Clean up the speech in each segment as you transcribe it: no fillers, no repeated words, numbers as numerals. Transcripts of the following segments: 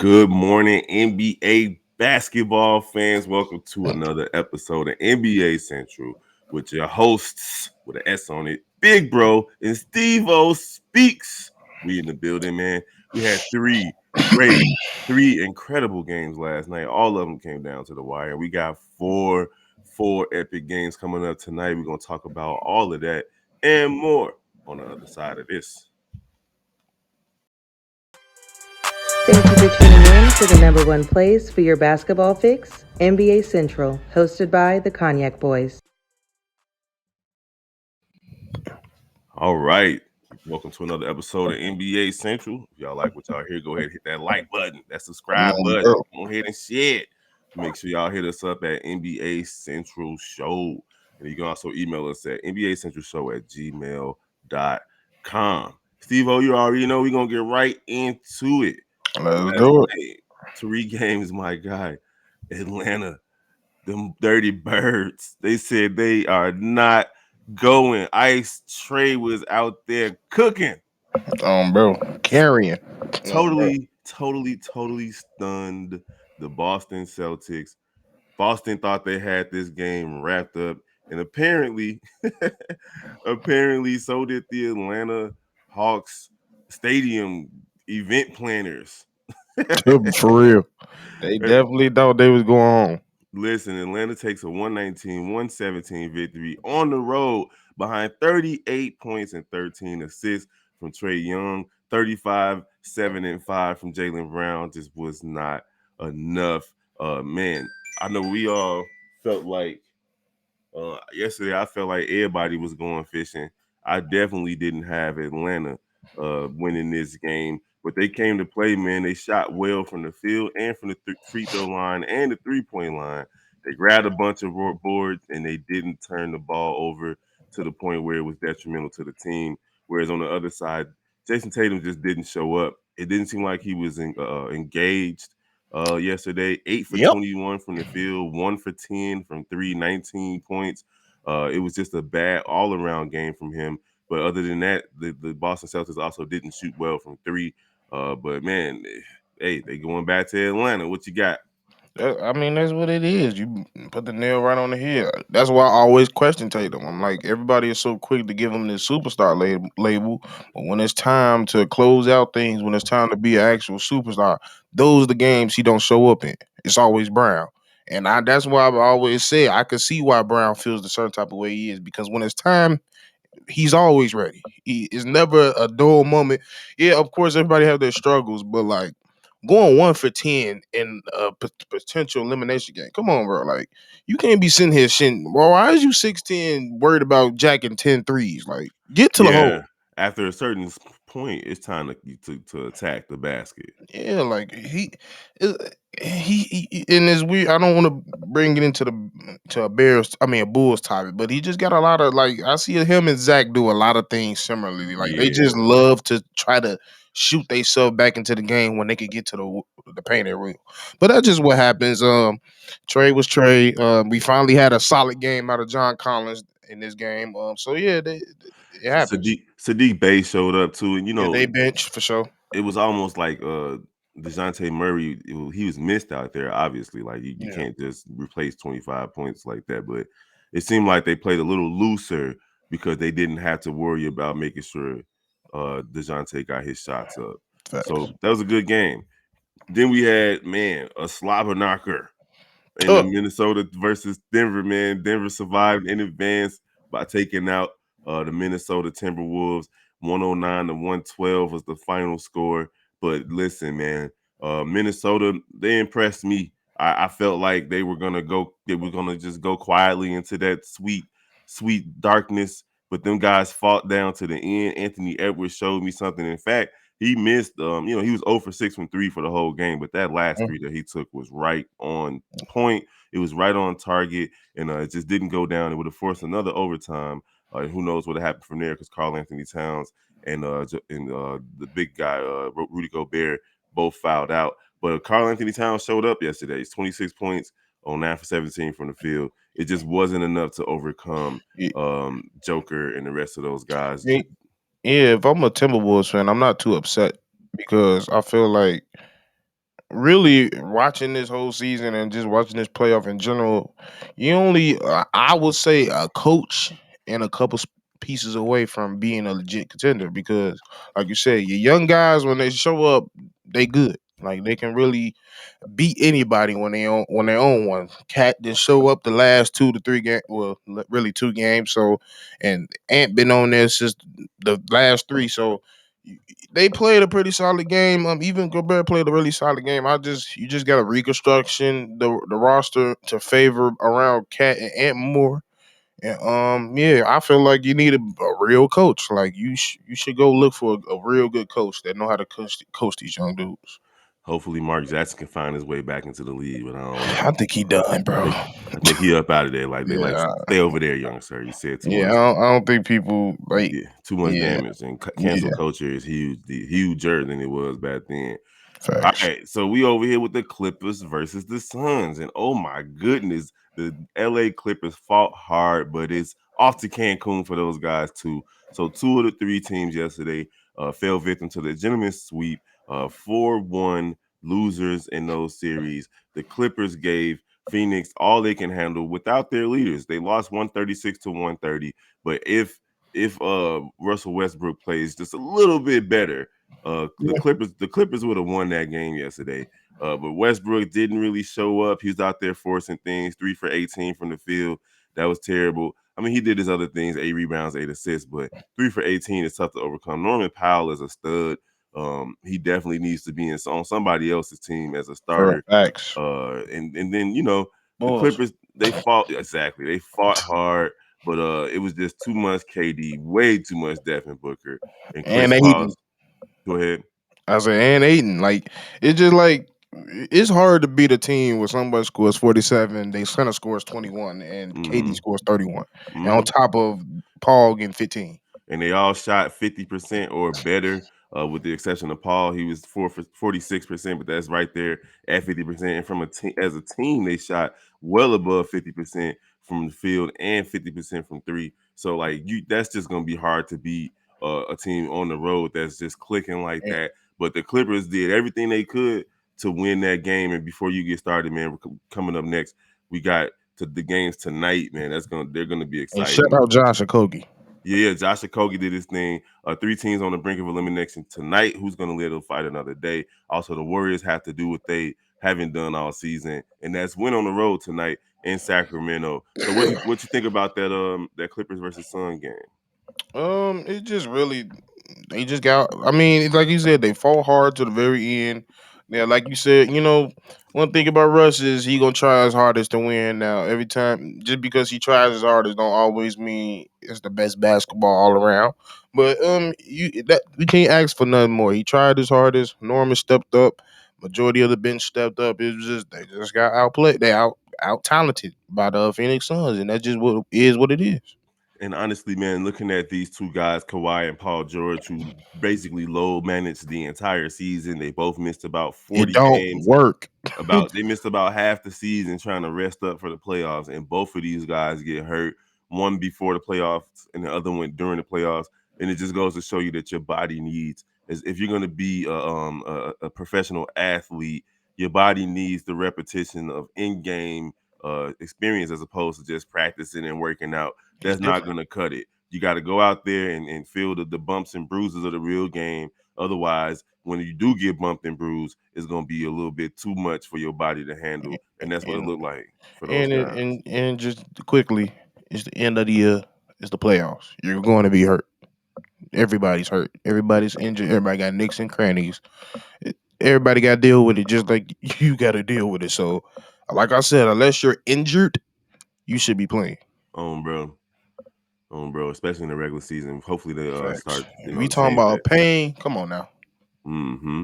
Good morning, NBA basketball fans. Welcome to another episode of NBA Central with your hosts with an S on it, Big Bro and Steve-O Speaks. We in the building, man. We had three incredible games last night. All of them came down to the wire. We got four epic games coming up tonight. We're going to talk about all of that and more on the other side of this. Thank you for tuning in to the number one place for your basketball fix, NBA Central, hosted by the Cognac Boys. All right. Welcome to another episode of NBA Central. If y'all like what y'all hear, go ahead and hit that like button, that subscribe button. Go ahead and share it. Make sure y'all hit us up at NBA Central Show. And you can also email us at nbacentralshow@gmail.com. Steve-O, you already know we're going to get right into it. Let's do it. 3 games, my guy. Atlanta, them dirty birds. They said they are not going. Ice Trey was out there cooking. Bro. Carrying. Totally stunned the Boston Celtics. Boston thought they had this game wrapped up, and apparently so did the Atlanta Hawks stadium event planners. For real. They definitely thought they was going home. Listen, Atlanta takes a 119-117 victory on the road behind 38 points and 13 assists from Trae Young, 35, 7 and 5 from Jaylen Brown. Just was not enough. Man, I know we all felt like yesterday, I felt like everybody was going fishing. I definitely didn't have Atlanta winning this game, but they came to play, man. They shot well from the field and from the free throw line and the three-point line. They grabbed a bunch of boards, and they didn't turn the ball over to the point where it was detrimental to the team. Whereas on the other side, Jason Tatum just didn't show up. It didn't seem like he was engaged yesterday. 8 for 21 from the field, 1 for 10 from 3, 19 points. It was just a bad all-around game from him. But other than that, the Boston Celtics also didn't shoot well from 3. But, man, hey, they going back to Atlanta. What you got? I mean, that's what it is. You put the nail right on the head. That's why I always question Tatum. I'm like, everybody is so quick to give him this superstar label. But when it's time to close out things, when it's time to be an actual superstar, those are the games he don't show up in. It's always Brown. And that's why I've always said I could see why Brown feels the certain type of way he is. Because when it's time, he's always ready. He is never a dull moment. Yeah, of course, everybody have their struggles, but like going 1 for 10 in a potential elimination game. Come on, bro. Like you can't be sitting here shitting. Well, why is you 6'10" worried about jacking 10 threes? Like get to the hole. After a certain point, it's time to attack the basket. Yeah, like he and it's weird. I don't want to bring it into a Bulls topic, but he just got a lot of like I see him and Zach do a lot of things similarly. Like they just love to try to shoot themselves back into the game when they could get to the paint area. But that's just what happens. Trey was Trey. We finally had a solid game out of John Collins in this game. So yeah, it happens. Sadiq Bey showed up too, and they bench for sure. It was almost like DeJounte Murray. He was missed out there. Obviously, like you can't just replace 25 points like that. But it seemed like they played a little looser because they didn't have to worry about making sure DeJounte got his shots up. Facts. So that was a good game. Then we had a slobber knocker in the Minnesota versus Denver. Man, Denver survived in advance by taking out the Minnesota Timberwolves. 109-112 was the final score. But listen, man, Minnesota, they impressed me. I felt like they were gonna just go quietly into that sweet darkness. But them guys fought down to the end. Anthony Edwards showed me something. In fact, he missed, he was 0 for 6 from 3 for the whole game, but that last 3 that he took was right on point. It was right on target, and it just didn't go down. It would have forced another overtime. Who knows what happened from there? Because Karl Anthony Towns and the big guy Rudy Gobert both fouled out. But Karl Anthony Towns showed up yesterday. It's 26 points on 9 for 17 from the field. It just wasn't enough to overcome Joker and the rest of those guys. Yeah, if I'm a Timberwolves fan, I'm not too upset because I feel like really watching this whole season and just watching this playoff in general, you only I would say a coach and a couple pieces away from being a legit contender because, like you said, your young guys when they show up, they good. Like they can really beat anybody when they own one. Cat didn't show up the last 2 to 3 games. Well, really 2 games. So, and Ant been on there since the last three. So they played a pretty solid game. Even Gobert played a really solid game. You just got a reconstruction the roster to favor around Cat and Ant more. And yeah, I feel like you need a real coach. Like you should go look for a real good coach that know how to coach these young dudes. Hopefully, Mark Jackson can find his way back into the league, but I don't know. I think he done, I bro. think I think he up out of there. Like they like Yeah, stay over there, young sir. You said too yeah. much. I don't think people like. Yeah, too much Yeah, damage and cancel yeah. culture is huger than it was back then. All Facts. right, so we over here with the Clippers versus the Suns, and oh my goodness, the LA Clippers fought hard, but it's off to Cancun for those guys too. So 2 of the 3 teams yesterday fell victim to the gentleman's sweep, 4-1 losers in those series. The Clippers gave Phoenix all they can handle without their leaders. They lost 136 to 130, but if Russell Westbrook plays just a little bit better, Yeah. the Clippers would have won that game yesterday. But Westbrook didn't really show up. He was out there forcing things, 3 for 18 from the field. That was terrible. I mean, he did his other things, 8 rebounds, 8 assists, but 3 for 18 is tough to overcome. Norman Powell is a stud. He definitely needs to be on somebody else's team as a For starter. facts. And then the Bulls. Clippers they fought exactly. They fought hard, but it was just too much KD, way too much Devin Booker and And Chris Aiden. Paul's. Go ahead. I said and Aiden. Like it's just like it's hard to beat a team where somebody scores 47, they center scores 21, and KD Mm-hmm. scores 31. And on Mm-hmm. top of Paul getting 15. And they all shot 50% or better, with the exception of Paul. He was 46%, but that's right there at 50%. And from a team as a team, they shot well above 50% from the field and 50% from three. So like that's just gonna be hard to beat a team on the road that's just clicking like And, that. But the Clippers did everything they could to win that game. And before you get started, man, coming up next, we got to the games tonight, man. They're gonna be and shout exciting. out Josh Okogie. Yeah, Josh Okogie did his thing. 3 teams on the brink of elimination tonight. Who's going to live to fight another day? Also, the Warriors have to do what they haven't done all season, and that's win on the road tonight in Sacramento. So, what you think about that Clippers versus Sun game? It just really they just got. I mean, like you said, they fought hard to the very end. Yeah, like you said, one thing about Russ is he gonna try his hardest to win. Now, every time, just because he tries his hardest, don't always mean it's the best basketball all around. But we can't ask for nothing more. He tried his hardest. Norman stepped up. Majority of the bench stepped up. It was just they just got outplayed. They out talented by the Phoenix Suns, and that's just what it is. And honestly, man, looking at these 2 guys, Kawhi and Paul George, who basically low managed the entire season, they both missed about It 40 don't games. work. They missed about half the season trying to rest up for the playoffs, and both of these guys get hurt. One before the playoffs, and the other one during the playoffs. And it just goes to show you that your body needs, is if you're going to be a professional athlete, your body needs the repetition of in-game experience as opposed to just practicing and working out. It's That's not different. going to cut it. You got to go out there and feel the bumps and bruises of the real game. Otherwise, when you do get bumped and bruised, it's gonna be a little bit too much for your body to handle, and that's what it And looked like for those and guys. and just quickly, it's the end of the year. It's the playoffs. You're going to be hurt. Everybody's hurt. Everybody's injured. Everybody got nicks and crannies. Everybody got to deal with it, just like you got to deal with it. So, like I said, unless you're injured, you should be playing. Um, bro, bro, especially in the regular season. Hopefully they Facts. start, If we talking change that. about pain, come on now. Mm-hmm.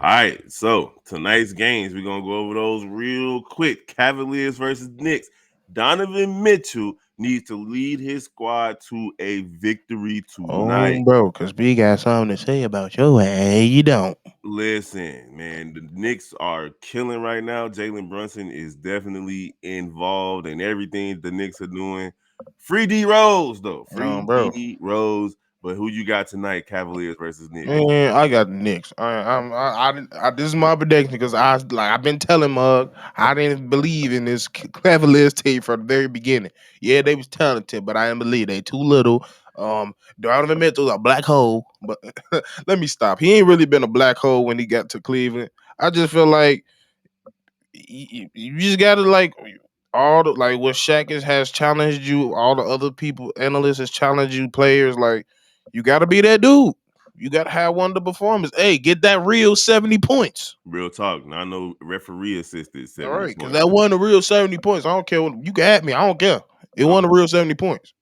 All right, so tonight's games, we're gonna go over those real quick. Cavaliers versus Knicks. Donovan Mitchell needs to lead his squad to a victory tonight. Oh, bro, because we got something to say about your ass. You don't. Listen, man, the Knicks are killing right now. Jalen Brunson is definitely involved in everything the Knicks are doing. Free D Rose, though. Free Bro. D Rose. But who you got tonight? Cavaliers versus Knicks. Man, I got the Knicks. This is my prediction because I've been telling Mug I didn't believe in this Cavaliers team from the very beginning. Yeah, they was talented, but I didn't believe they too little. Donovan Mitchell's a black hole, but let me stop. He ain't really been a black hole when he got to Cleveland. I just feel like you just gotta like all the like what Shaq has challenged you, all the other people, analysts has challenged you, players like you gotta be that dude. You gotta have one of the performance. Hey, get that real 70 points. Real talk. Now I know referee assisted All 70 right, because points. that wasn't a real 70 points. I don't care what you can at me. I don't care. It I'm, wasn't a real 70 points.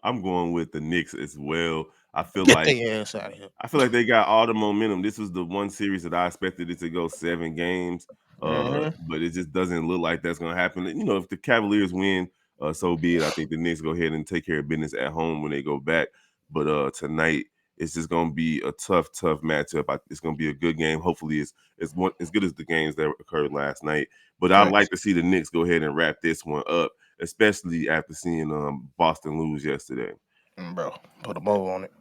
I'm going with the Knicks as well. I feel Get like their ass out of here. they got all the momentum. This was the one series that I expected it to go 7 games, Hmm. but it just doesn't look like that's going to happen. You know, if the Cavaliers win, so be it. I think the Knicks go ahead and take care of business at home when they go back. But tonight, it's just going to be a tough matchup. It's going to be a good game. Hopefully, it's one, as good as the games that occurred last night. But I'd Facts. like to see the Knicks go ahead and wrap this one up, especially after seeing Boston lose yesterday. Bro, put a bow on it.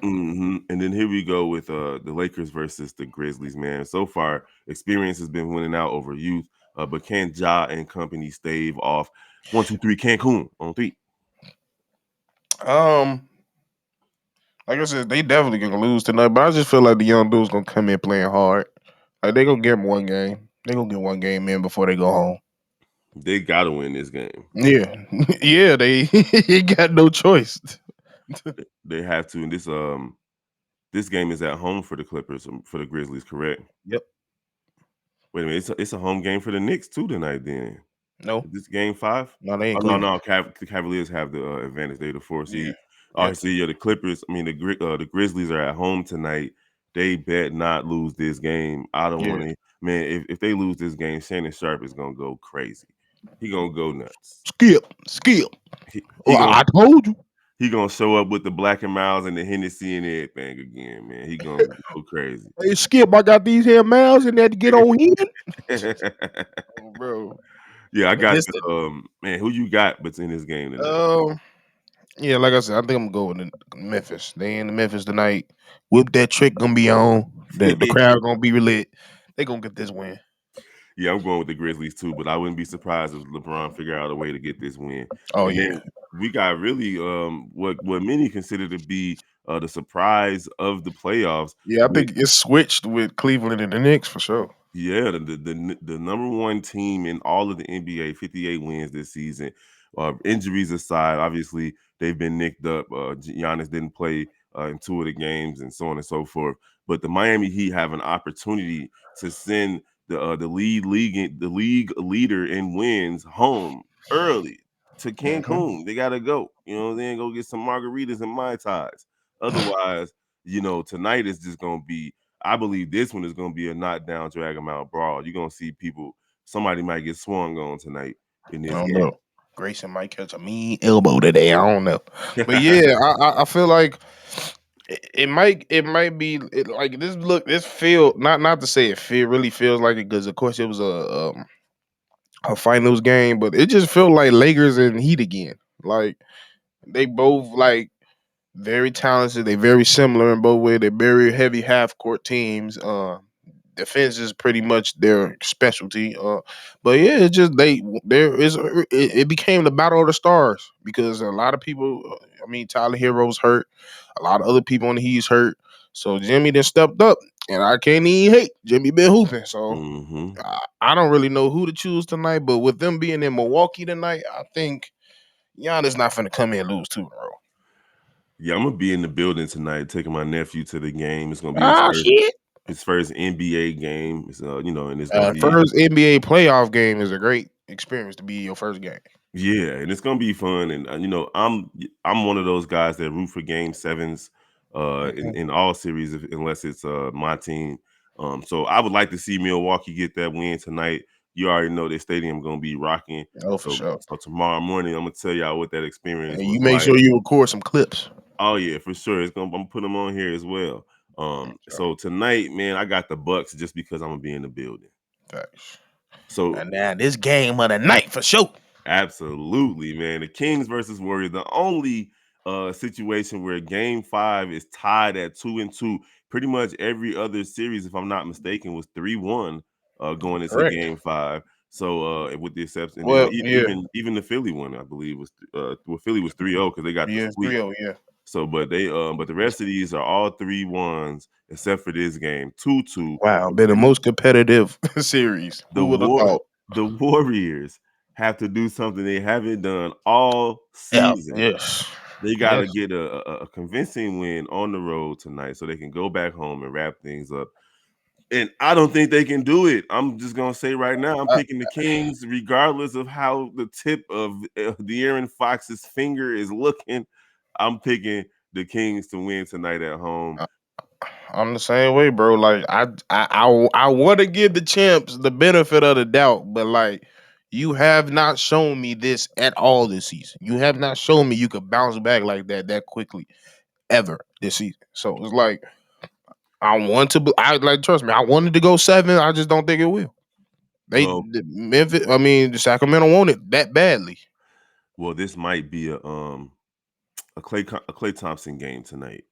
And then here we go with the Lakers versus the Grizzlies, man. So far, experience has been winning out over youth, but can Ja and company stave off 1, 2, 3 Cancun on three? Um, like I said, they definitely gonna lose tonight, but I just feel like the young dudes gonna come in playing hard. Like they gonna get them one game. They gonna get one game in before they go home. They got to win this game. Yeah, yeah, they he got no choice. They have to. And this game is at home for the Clippers for the Grizzlies, correct? Yep. Wait a minute, it's a home game for the Knicks too tonight. Then No, is this game 5? no, they Oh ain't no, Cleveland. no, the Cavaliers have the advantage. They're the 4 seed. Yeah. All right, Yep. so yeah, the Clippers. I mean, the Grizzlies are at home tonight. They bet not lose this game. I don't Yeah. want to. Man, if they lose this game, Shannon Sharp is gonna go crazy. He gonna go nuts. Skip. Skip. He Well, gonna I told you. he gonna show up with the Black and Miles and the Hennessy and everything again, man. He gonna go crazy. Hey, Skip, I got these here miles in there to get on in. Oh, bro. Yeah, I But got this the man. Who you got between this game tonight? um yeah, like I said, I think I'm going to Memphis. They in Memphis tonight. Whip that trick gonna be on. The crowd gonna be lit. They gonna get this win. Yeah, I'm going with the Grizzlies too, but I wouldn't be surprised if LeBron figure out a way to get this win. Oh And yeah. then we got really what many consider to be the surprise of the playoffs. Yeah, I With think it's switched with Cleveland and the Knicks for sure. yeah, the number one team in all of the NBA, 58 wins this season. Injuries aside, obviously they've been nicked up. Giannis didn't play in 2 of the games, and so on and so forth. But the Miami Heat have an opportunity to send the league leader in wins home early to Hmm. Cancun. They gotta go. You know, then go get some margaritas and mai tais. Otherwise, tonight is just gonna be I believe this one is going to be a knockdown, drag 'em out brawl. You're going to see people. Somebody might get swung on tonight in I this don't game. know. Grayson might catch a mean elbow today. I don't know, but yeah, I feel like it might be like this. Look, this feel not to say it feel really feels like it because of course it was a finals game, but it just felt like Lakers and Heat again. Like they both like very talented. They very similar in both ways. They're very heavy half court teams. Defense is pretty much their specialty. But yeah, it's just it became the battle of the stars because a lot of people. I mean, Tyler Hero's hurt. A lot of other people on the Heat's hurt. So Jimmy then stepped up, and I can't even hate Jimmy been hooping. So hmm I don't really know who to choose tonight. But with them being in Milwaukee tonight, I think Giannis not finna come in and lose 2 in a row. Yeah, I'm gonna be in the building tonight, taking my nephew to the game. It's gonna be Ah, shit. his first NBA game. It's and it's gonna be First NBA playoff game is a great experience to be your first game. yeah, and it's gonna be fun. And I'm one of those guys that root for game sevens, Mhm. in all series, unless it's my team. So I would like to see Milwaukee get that win tonight. You already know their stadium gonna be rocking. Oh, for So sure. so tomorrow morning, I'm gonna tell y'all what that experience And was you make like. sure you record some clips. Oh yeah, for sure. I'm gonna put them on here as well. Okay. So tonight, man, I got the Bucks just because I'm gonna be in the building. Facts. So And now this game of the night for sure. absolutely, man. The Kings versus Warriors. The only situation where Game 5 is tied at 2-2. Pretty much every other series, if I'm not mistaken, was 3-1 going into Correct. Game 5. So with the exception, Well, yeah, even the Philly one, I believe was well, Philly was 3-0 because they got the yeah, sweep. 3-0, yeah. So, but the rest of these are all 3-1s except for this game, 2-2. Wow, been the most competitive series. The Who would have war thought? the Warriors have to do something they haven't done all Yeah, season. yes, They got yes. to get a convincing win on the road tonight so they can go back home and wrap things up. And I don't think they can do it. I'm just gonna say right now, I'm I, picking the Kings, regardless of how the tip of De'Aaron Fox's finger is looking. I'm picking the Kings to win tonight at home. I, I'm the same way, bro. Like I want to give the champs the benefit of the doubt, but like you have not shown me this at all this season. You have not shown me you could bounce back like that quickly ever this season. So it's like I want to. I like trust me. I wanted to go 7. I just don't think it will. Well, Memphis. I mean, the Sacramento want it that badly. this might be a Clay Thompson game tonight.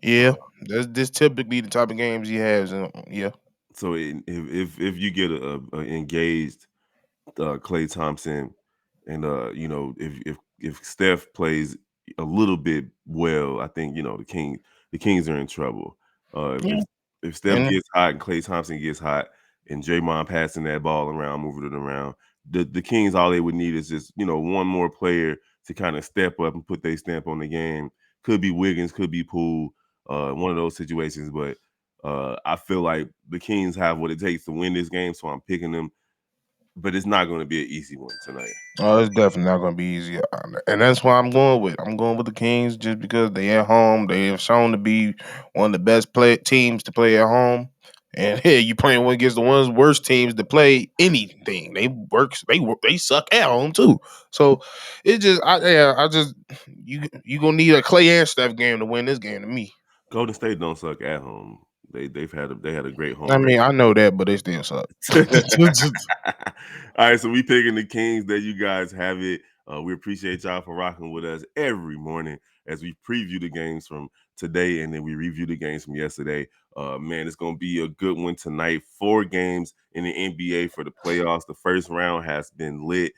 Yeah, that's this typically the type of games he has. And yeah, So if you get a engaged Clay Thompson, and if Steph plays a little bit well, I think the Kings are in trouble. yeah, If Steph and gets hot and Clay Thompson gets hot, and Draymond passing that ball around, moving it around, the Kings all they would need is just one more player to kind of step up and put their stamp on the game. Could be Wiggins, could be Poole, one of those situations, but. I feel like the Kings have what it takes to win this game, so I'm picking them, but it's not going to be an easy one tonight. it's definitely not going to be easy, and that's why I'm going with. I'm going with the Kings just because they at home. They have shown to be one of the best play teams to play at home. And yeah, you playing one against the one's worst teams to play anything. They suck at home too. So it just I just you gonna need a Clay and Steph game to win this game to me. Golden State don't suck at home. They had a great I home mean, record. I know that, but they still suck. All right, so we picking the Kings. There you guys have it. We appreciate y'all for rocking with us every morning as we preview the games from today and then we review the games from yesterday. Man, it's gonna be a good one tonight. 4 games in the NBA for the playoffs. The first round has been lit,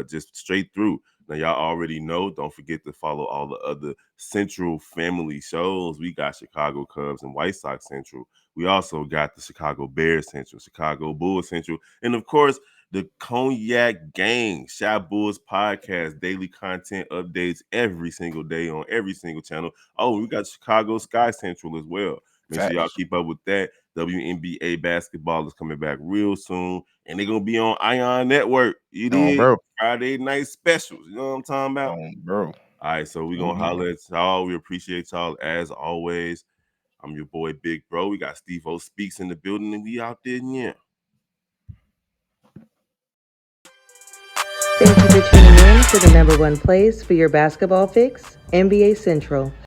just straight through. Now y'all already know. Don't forget to follow all the other Central family shows. We got Chicago Cubs and White Sox Central. We also got the Chicago Bears Central, Chicago Bulls Central, and of course, the Cognac Gang, Shot Bulls podcast, daily content updates every single day on every single channel. Oh, we got Chicago Sky Central as well. Make sure y'all Facts. keep up with that. WNBA basketball is coming back real soon, and they're gonna be on Ion Network. You did Bro. Friday night specials. You know what I'm talking about? Bro. All right, so we're gonna Indeed. holler at y'all. We appreciate y'all as always. I'm your boy Big Bro. We got Steve O Speaks in the building, and we out there, yeah. Thank you for tuning in to the number one place for your basketball fix, NBA Central.